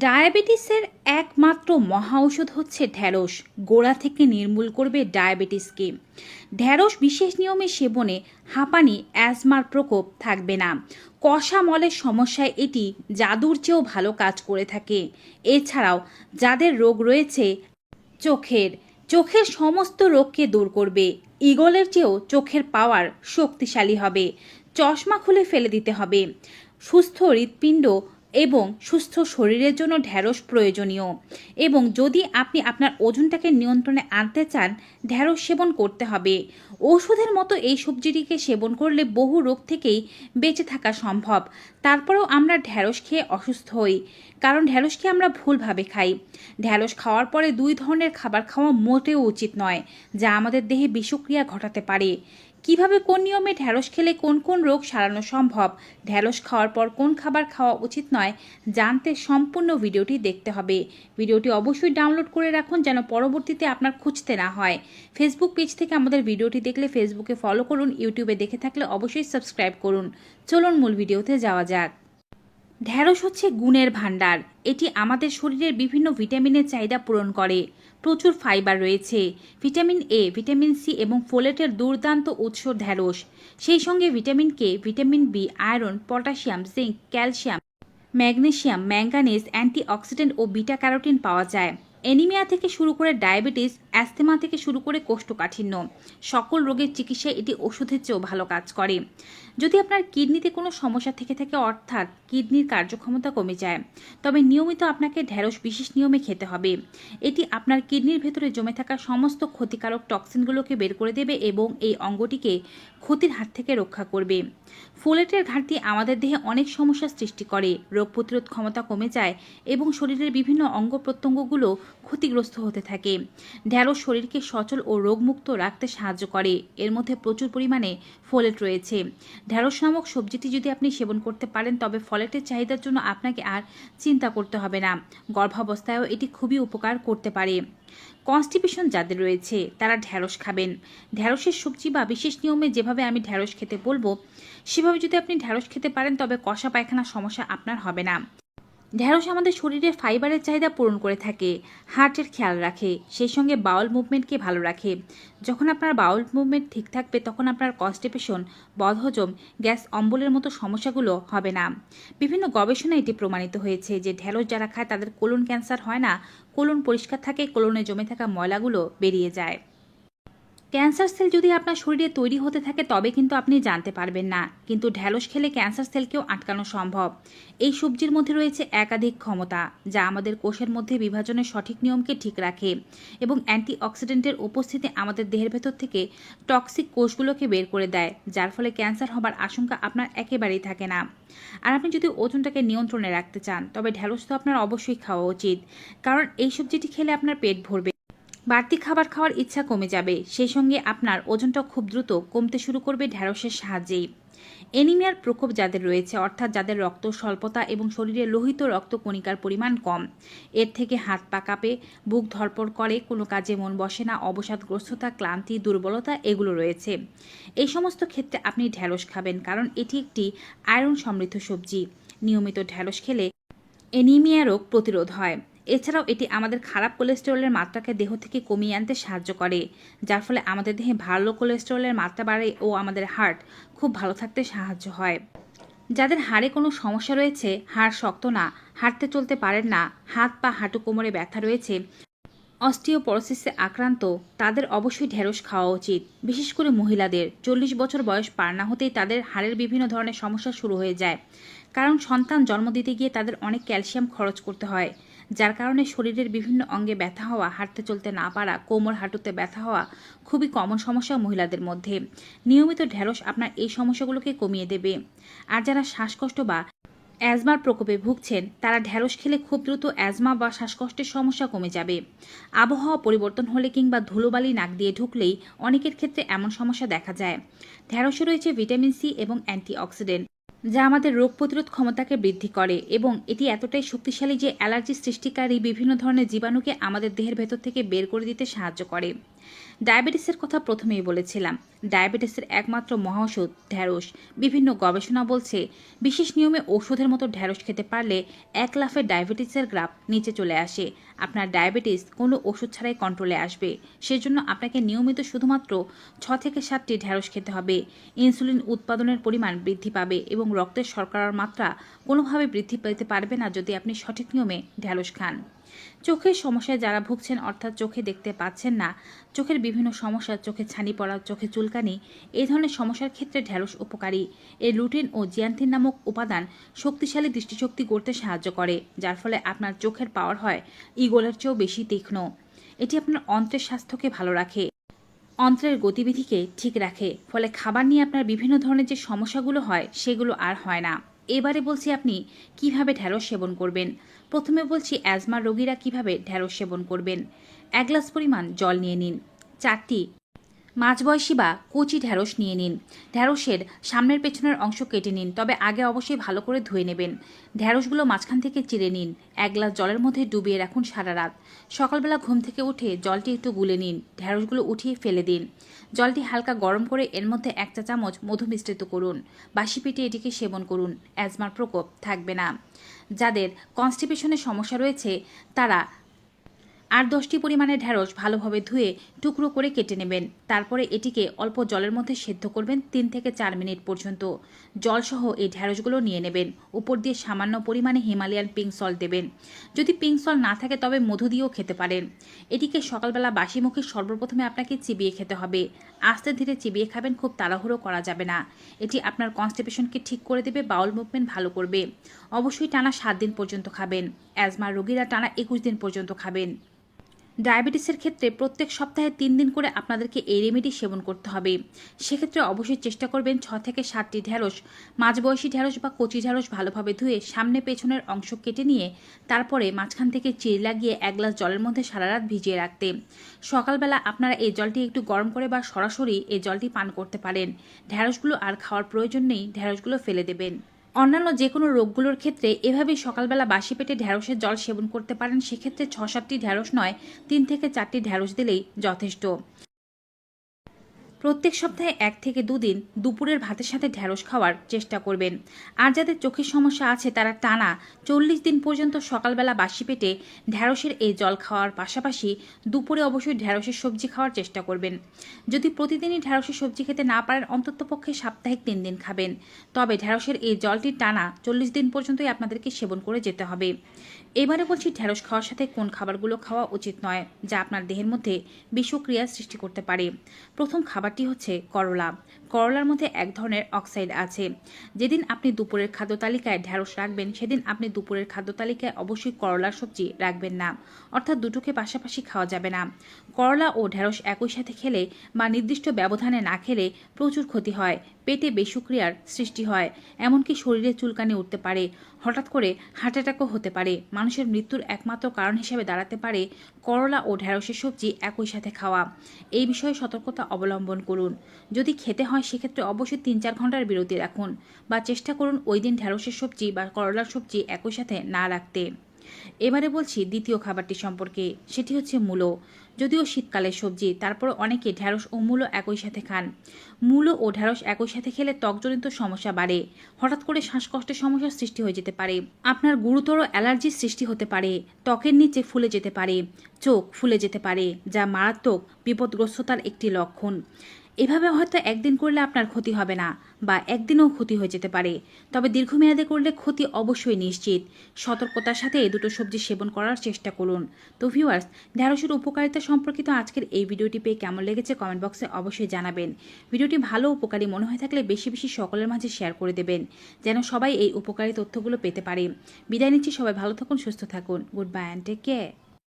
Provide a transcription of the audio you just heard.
ডায়াবেটিসের একমাত্র মহা ঔষধ হচ্ছে ঢ্যাঁড়স। গোড়া থেকে নির্মূল করবে ডায়াবেটিসকে। ঢ্যাঁড়স বিশেষ নিয়মে সেবনে হাঁপানি, অ্যাজমার প্রকোপ থাকবে না। কষা মলের সমস্যায় এটি জাদুর চেয়েও ভালো কাজ করে থাকে। এছাড়াও যাদের রোগ রয়েছে চোখের চোখের সমস্ত রোগকে দূর করবে। ঈগলের চেয়েও চোখের পাওয়ার শক্তিশালী হবে। চশমা খুলে ফেলে দিতে হবে। সুস্থ হৃৎপিণ্ড এবং সুস্থ শরীরের জন্য ঢ্যাঁড়স প্রয়োজনীয়। এবং যদি আপনি আপনার ওজনটাকে নিয়ন্ত্রণে আনতে চান, ঢ্যাঁড়স সেবন করতে হবে। ওষুধের মতো এই সবজিটিকে সেবন করলে বহু রোগ থেকেই বেঁচে থাকা সম্ভব। তারপরেও আমরা ঢ্যাঁড়স খেয়ে অসুস্থ হই, কারণ ঢ্যাঁড়সকে আমরা ভুলভাবে খাই। ঢ্যাঁড়স খাওয়ার পরে 2 ধরনের খাবার খাওয়া মোটেও উচিত নয়, যা আমাদের দেহে বিষক্রিয়া ঘটাতে পারে। কিভাবে কোন নিয়মে ঢ্যাঁড়স খেলে কোন কোন রোগ সারানো সম্ভব, ঢ্যাঁড়স খাওয়ার পর কোন খাবার খাওয়া উচিত নয় জানতে সম্পূর্ণ ভিডিওটি দেখতে হবে। ভিডিওটি অবশ্যই ডাউনলোড করে রাখুন যেন পরবর্তীতে আপনার খুঁজতে না হয়। ফেসবুক পেজ থেকে আমাদের ভিডিওটি দেখলে ফেসবুকে ফলো করুন, ইউটিউবে দেখে থাকলে অবশ্যই সাবস্ক্রাইব করুন। চলুন মূল ভিডিওতে যাওয়া যাক। ঢ্যাঁড়স হচ্ছে গুণের ভাণ্ডার। এটি আমাদের শরীরের বিভিন্ন ভিটামিনের চাহিদা পূরণ করে। প্রচুর ফাইবার রয়েছে, ভিটামিন এ, ভিটামিন সি এবং ফোলেটের দুর্দান্ত উৎস ঢ্যাঁড়স। সেই সঙ্গে vitamin K, vitamin B, iron, potassium, zinc, calcium, magnesium, manganese, antioxidant ও বিটা ক্যারোটিন পাওয়া যায়। অ্যানিমিয়া থেকে শুরু করে ডায়াবেটিস, অ্যাস্থমা থেকে শুরু করে কোষ্ঠকাঠিন্য, সকল রোগের চিকিৎসায় এটি ওষুধের চেয়েও ভালো কাজ করে। যদি আপনার কিডনিতে কোনো সমস্যা থেকে থাকে, অর্থাৎ কিডনির কার্যক্ষমতা কমে যায়, তবে নিয়মিত আপনাকে ঢ্যাঁড়স বিশেষ নিয়মে খেতে হবে। এটি আপনার কিডনির ভেতরে জমে থাকা সমস্ত ক্ষতিকারক টক্সিনগুলোকে বের করে দেবে এবং এই অঙ্গটিকে ক্ষতির হাত থেকে রক্ষা করবে। ফোলেটের ঘাটতি আমাদের দেহে অনেক সমস্যার সৃষ্টি করে, রোগ প্রতিরোধ ক্ষমতা কমে যায় এবং শরীরের বিভিন্ন অঙ্গ প্রত্যঙ্গগুলো ক্ষতিগ্রস্ত হতে থাকে। ঢ্যাঁড়স শরীরকে সচল ও রোগমুক্ত রাখতে সাহায্য করে। এর মধ্যে প্রচুর পরিমাণে ফোলেট রয়েছে। ঢ্যাঁড়স নামক সবজিটি যদি আপনি সেবন করতে পারেন, তবে ফোলেটের চাহিদার জন্য আপনাকে আর চিন্তা করতে হবে না। গর্ভাবস্থায়ও এটি খুবই উপকার করতে পারে। কনস্টিপেশন যাদের রয়েছে তারা ঢ্যাঁড়স খাবেন। ঢ্যাঁড়সের সবজি বা বিশেষ নিয়মে যেভাবে আমি ঢ্যাঁড়স খেতে বলবো, সেভাবে যদি আপনি ঢ্যাঁড়স খেতে পারেন, তবে কষা পায়খানার সমস্যা আপনার হবে না। ঢ্যাঁড়স আমাদের শরীরে ফাইবারের চাহিদা পূরণ করে থাকে, হার্টের খেয়াল রাখে, সেই সঙ্গে বাউল মুভমেন্টকে ভালো রাখে। যখন আপনার বাউল মুভমেন্ট ঠিক থাকবে, তখন আপনার কনস্টিপেশন, বদহজম, গ্যাস অম্বলের মতো সমস্যাগুলো হবে না। বিভিন্ন গবেষণায় এটি প্রমাণিত হয়েছে যে ঢ্যাঁড়স যারা খায় তাদের কোলন ক্যান্সার হয় না। কোলন পরিষ্কার থাকে, কোলনে জমে থাকা ময়লাগুলো বেরিয়ে যায়। ক্যান্সার সেল যদি আপনার শরীরে তৈরি হতে থাকে, তবে কিন্তু আপনি জানতে পারবেন না, কিন্তু ঢ্যাঁড়স খেলে ক্যান্সার সেলকেও আটকানো সম্ভব। এই সবজির মধ্যে রয়েছে একাধিক ক্ষমতা, যা আমাদের কোষের মধ্যে বিভাজনের সঠিক নিয়মকে ঠিক রাখে এবং অ্যান্টিঅক্সিডেন্টের উপস্থিতি আমাদের দেহের ভেতর থেকে টক্সিক কোষগুলোকে বের করে দেয়, যার ফলে ক্যান্সার হবার আশঙ্কা আপনার একেবারেই থাকে না। আর আপনি যদি ওজনটাকে নিয়ন্ত্রণে রাখতে চান, তবে ঢ্যাঁড়স তো আপনার অবশ্যই খাওয়া উচিত, কারণ এই সবজিটি খেলে আপনার পেট ভরবে, বাড়তি খাবার খাওয়ার ইচ্ছা কমে যাবে, সেই সঙ্গে আপনার ওজনটা খুব দ্রুত কমতে শুরু করবে ঢ্যাঁড়সের সাহায্যেই। অ্যানিমিয়ার প্রকোপ যাদের রয়েছে, অর্থাৎ যাদের রক্ত স্বল্পতা এবং শরীরে লোহিত রক্তকণিকার পরিমাণ কম, এর থেকে হাত পা কাঁপে, বুক ধড়ফড় করে, কোনো কাজে মন বসে না, অবসাদগ্রস্ততা, ক্লান্তি, দুর্বলতা এগুলো রয়েছে। এই সমস্ত ক্ষেত্রে আপনি ঢ্যাঁড়স খাবেন, কারণ এটি একটি আয়রন সমৃদ্ধ সবজি। নিয়মিত ঢ্যাঁড়স খেলে অ্যানিমিয়া রোগ প্রতিরোধ হয়। এছাড়াও এটি আমাদের খারাপ কোলেস্টেরলের মাত্রাকে দেহ থেকে কমিয়ে আনতে সাহায্য করে, যার ফলে আমাদের দেহে ভালো কোলেস্টেরলের মাত্রা বাড়ে ও আমাদের হার্ট খুব ভালো থাকতে সাহায্য হয়। যাদের হাড়ে কোনো সমস্যা রয়েছে, হাড় শক্ত না, হাঁটতে চলতে পারেন না, হাত পা হাঁটু কোমরে ব্যথা রয়েছে, অস্টিওপরোসিসে আক্রান্ত, তাদের অবশ্যই ঢ্যাঁড়স খাওয়া উচিত। বিশেষ করে মহিলাদের 40 বছর বয়স পার না হতেই তাদের হাড়ের বিভিন্ন ধরনের সমস্যা শুরু হয়ে যায়, কারণ সন্তান জন্ম দিতে গিয়ে তাদের অনেক ক্যালসিয়াম খরচ করতে হয়, যার কারণে শরীরের বিভিন্ন অঙ্গে ব্যথা হওয়া, হাঁটতে চলতে না পারা, কোমর হাঁটুতে ব্যথা হওয়া খুবই কমন সমস্যা মহিলাদের মধ্যে। নিয়মিত ঢ্যাঁড়স আপনার এই সমস্যাগুলোকে কমিয়ে দেবে। আর যারা শ্বাসকষ্ট বা অ্যাজমার প্রকোপে ভুগছেন, তারা ঢ্যাঁড়স খেলে খুব দ্রুত অ্যাজমা বা শ্বাসকষ্টের সমস্যা কমে যাবে। আবহাওয়া পরিবর্তন হলে কিংবা ধুলোবালি নাক দিয়ে ঢুকলেই অনেকের ক্ষেত্রে এমন সমস্যা দেখা যায়। ঢ্যাঁড়সে রয়েছে ভিটামিন সি এবং অ্যান্টিঅক্সিডেন্ট, যা আমাদের রোগ প্রতিরোধ ক্ষমতাকে বৃদ্ধি করে এবং এটি এতটাই শক্তিশালী যে অ্যালার্জি সৃষ্টিকারী বিভিন্ন ধরনের জীবাণুকে আমাদের দেহের ভেতর থেকে বের করে দিতে সাহায্য করে। ডায়াবেটিসের কথা প্রথমেই বলেছিলাম। ডায়াবেটিসের একমাত্র মহাঔষধ ঢ্যাঁড়স। বিভিন্ন গবেষণা বলছে বিশেষ নিয়মে ওষুধের মতো ঢ্যাঁড়স খেতে পারলে এক লাফে ডায়াবেটিসের গ্রাফ নিচে চলে আসে। আপনার ডায়াবেটিস কোনো ওষুধ ছাড়াই কন্ট্রোলে আসবে। সেজন্য আপনাকে নিয়মিত শুধুমাত্র 6 থেকে 7টি ঢ্যাঁড়স খেতে হবে। ইনসুলিন উৎপাদনের পরিমাণ বৃদ্ধি পাবে এবং রক্তের শর্করার মাত্রা কোনোভাবে বৃদ্ধি পেতে পারবে না যদি আপনি সঠিক নিয়মে ঢ্যাঁড়স খান। চোখের সমস্যায় যারা ভুগছেন, অর্থাৎ চোখে দেখতে পাচ্ছেন না, চোখের বিভিন্ন সমস্যা, চোখে ছানি পড়া, চোখে চুলকানি, এই ধরনের সমস্যার ক্ষেত্রে ঢ্যাঁড়স উপকারী। এর লুটিন ও জিয়ান্থিন নামক উপাদান শক্তিশালী দৃষ্টিশক্তি গড়তে সাহায্য করে, যার ফলে আপনার চোখের পাওয়ার হয় ঈগলের চেয়েও বেশি তীক্ষ্ণ। এটি আপনার অন্ত্রের স্বাস্থ্যকে ভালো রাখে, অন্ত্রের গতিবিধিকে ঠিক রাখে, ফলে খাবার নিয়ে আপনার বিভিন্ন ধরনের যে সমস্যাগুলো হয় সেগুলো আর হয় না। এবারে বলছি আপনি কিভাবে ঢ্যাঁড়স সেবন করবেন। প্রথমে বলছি অ্যাজমা রোগীরা কিভাবে ঢ্যাঁড়স সেবন করবেন। 1 গ্লাস পরিমাণ জল নিয়ে নিন। 4টি মাঝবয়সী বা কচি ঢ্যাঁড়স নিয়ে নিন। ঢ্যাঁড়সের সামনের পেছনের অংশ কেটে নিন, তবে আগে অবশ্যই ভালো করে ধুয়ে নেবেন। ঢ্যাঁড়সগুলো মাঝখান থেকে চিড়ে নিন। 1 গ্লাস জলের মধ্যে ডুবিয়ে রাখুন সারা রাত। সকালবেলা ঘুম থেকে উঠে জলটি একটু গুলে নিন। ঢ্যাঁড়সগুলো উঠিয়ে ফেলে দিন। জলটি হালকা গরম করে এর মধ্যে 1 চা চামচ মধু মিশ্রিত করুন। বাসি পেটে এটিকে সেবন করুন। অ্যাজমার প্রকোপ থাকবে না। যাদের কনস্টিপেশনের সমস্যা রয়েছে তারা 8-10টি পরিমাণে ঢ্যাঁড়স ভালোভাবে ধুয়ে টুকরো করে কেটে নেবেন। তারপরে এটিকে অল্প জলের মধ্যে সেদ্ধ করবেন 3 থেকে 4 মিনিট পর্যন্ত। জলসহ এই ঢ্যাঁড়সগুলো নিয়ে নেবেন। উপর দিয়ে সামান্য পরিমাণে হিমালয়ান পিঙ্ক সল্ট দেবেন। যদি পিঙ্ক সল্ট না থাকে তবে মধু দিয়েও খেতে পারেন। এটিকে সকালবেলা বাসি মুখে সর্বপ্রথমে আপনাকে চিবিয়ে খেতে হবে। আস্তে ধীরে চিবিয়ে খাবেন, খুব তাড়াহুড়ো করা যাবে না। এটি আপনার কনস্টিপেশনকে ঠিক করে দেবে, বাউল মুভমেন্ট ভালো করবে। অবশ্যই টানা 7 দিন পর্যন্ত খাবেন। অ্যাজমার রোগীরা টানা 21 দিন পর্যন্ত খাবেন। ডায়াবেটিসের ক্ষেত্রে প্রত্যেক সপ্তাহে 3 দিন করে আপনাদেরকে এই রেমেডি সেবন করতে হবে। সেক্ষেত্রে অবশ্যই চেষ্টা করবেন 6 থেকে 7টি ঢ্যাঁড়স, মাঝবয়সী ঢ্যাঁড়স বা কচি ঢ্যাঁড়স ভালোভাবে ধুয়ে সামনে পেছনের অংশ কেটে নিয়ে তারপরে মাঝখান থেকে চিড় লাগিয়ে 1 গ্লাস জলের মধ্যে সারা রাত ভিজিয়ে রাখতে। সকালবেলা আপনারা এই জলটি একটু গরম করে বা সরাসরি এই জলটি পান করতে পারেন। ঢ্যাঁড়সগুলো আর খাওয়ার প্রয়োজন নেই, ঢ্যাঁড়সগুলো ফেলে দেবেন। অন্যান্য যে কোনো রোগগুলোর ক্ষেত্রে এভাবেই সকালবেলা বাসি পেটে ঢ্যাঁড়সের জল সেবন করতে পারেন। সেক্ষেত্রে 6-7টি ঢ্যাঁড়স নয়, 3 থেকে 4টি ঢ্যাঁড়স দিলেই যথেষ্ট। প্রত্যেক সপ্তাহে 1 থেকে 2 দিন দুপুরের ভাতের সাথে ঢ্যাঁড়স খাওয়ার চেষ্টা করবেন। আর যাদের চোখের সমস্যা আছে তারা টানা 40 দিন পর্যন্ত সকালবেলা বাসি পেটে ঢ্যাঁড়সের এই জল খাওয়ার পাশাপাশি দুপুরে অবশ্যই ঢ্যাঁড়সের সবজি খাওয়ার চেষ্টা করবেন। যদি প্রতিদিনই ঢ্যাঁড়সের সবজি খেতে না পারেন অন্ততপক্ষে সাপ্তাহিক 3 দিন খাবেন। তবে ঢ্যাঁড়সের এই জলটি টানা 40 দিন পর্যন্তই আপনাদেরকে সেবন করে যেতে হবে। এবারে বলছি ঢ্যাঁড়স খাওয়ার সাথে কোন খাবারগুলো খাওয়া উচিত নয়, যা আপনার দেহের মধ্যে বিষক্রিয়া সৃষ্টি করতে পারে। প্রথম খাবারটি হচ্ছে করলা। করলার মধ্যে এক ধরনের অক্সাইড আছে। যেদিন আপনি দুপুরের খাদ্য তালিকায় ঢ্যাঁড়স রাখবেন সেদিন আপনি দুপুরের খাদ্য তালিকায় অবশ্যই করলার সবজি রাখবেন না, অর্থাৎ দুটোকে পাশাপাশি খাওয়া যাবে না। করলা ও ঢ্যাঁড়স একই সাথে খেলে বা নির্দিষ্ট ব্যবধানে না খেলে প্রচুর ক্ষতি হয়। পেটে বিষক্রিয়ার সৃষ্টি হয়, এমনকি শরীরে চুলকানি উঠতে পারে, হঠাৎ করে হার্ট অ্যাটাকও হতে পারে। মানুষের মৃত্যুর একমাত্র কারণ হিসেবে দাঁড়াতে পারে করলা ও ঢ্যাঁড়সের সবজি একই সাথে খাওয়া। এই বিষয়ে সতর্কতা অবলম্বন করুন। যদি খেতে হয় সেক্ষেত্রে অবশ্যই 3-4 ঘন্টার বিরতি রাখুন বা চেষ্টা করুন ওই দিন ঢ্যাঁড়সের সবজি বা করলার সবজি একই সাথে না রাখতে। এবারে বলছি দ্বিতীয় খাবারটি সম্পর্কে, সেটি হচ্ছে মূলো। যদিও শীতকালের সবজি, তারপর অনেকে ঢ্যাঁড়স ও মূলো একই সাথে খান। মূলো ও ঢ্যাঁড়স একই সাথে খেলে ত্বকজনিত সমস্যা বাড়ে, হঠাৎ করে শ্বাসকষ্টের সমস্যার সৃষ্টি হয়ে যেতে পারে, আপনার গুরুতর অ্যালার্জির সৃষ্টি হতে পারে, ত্বকের নিচে ফুলে যেতে পারে, চোখ ফুলে যেতে পারে, যা মারাত্মক বিপদগ্রস্ততার একটি লক্ষণ। এভাবে হয়তো একদিন করলে আপনার ক্ষতি হবে না বা একদিনেও ক্ষতি হয়ে যেতে পারে, তবে দীর্ঘমেয়াদে করলে ক্ষতি অবশ্যই নিশ্চিত। সতর্কতার সাথে দুটো সবজি সেবন করার চেষ্টা করুন। তো ভিউয়ার্স, ঢ্যাঁড়সের উপকারিতা সম্পর্কিত আজকের এই ভিডিওটি পেয়ে কেমন লেগেছে কমেন্ট বক্সে অবশ্যই জানাবেন। ভিডিওটি ভালো উপকারী মনে হয়ে থাকলে বেশি বেশি সকলের মাঝে শেয়ার করে দেবেন, যেন সবাই এই উপকারী তথ্যগুলো পেতে পারে। বিদায় নিচ্ছি, সবাই ভালো থাকুন, সুস্থ থাকুন। Good bye and take care.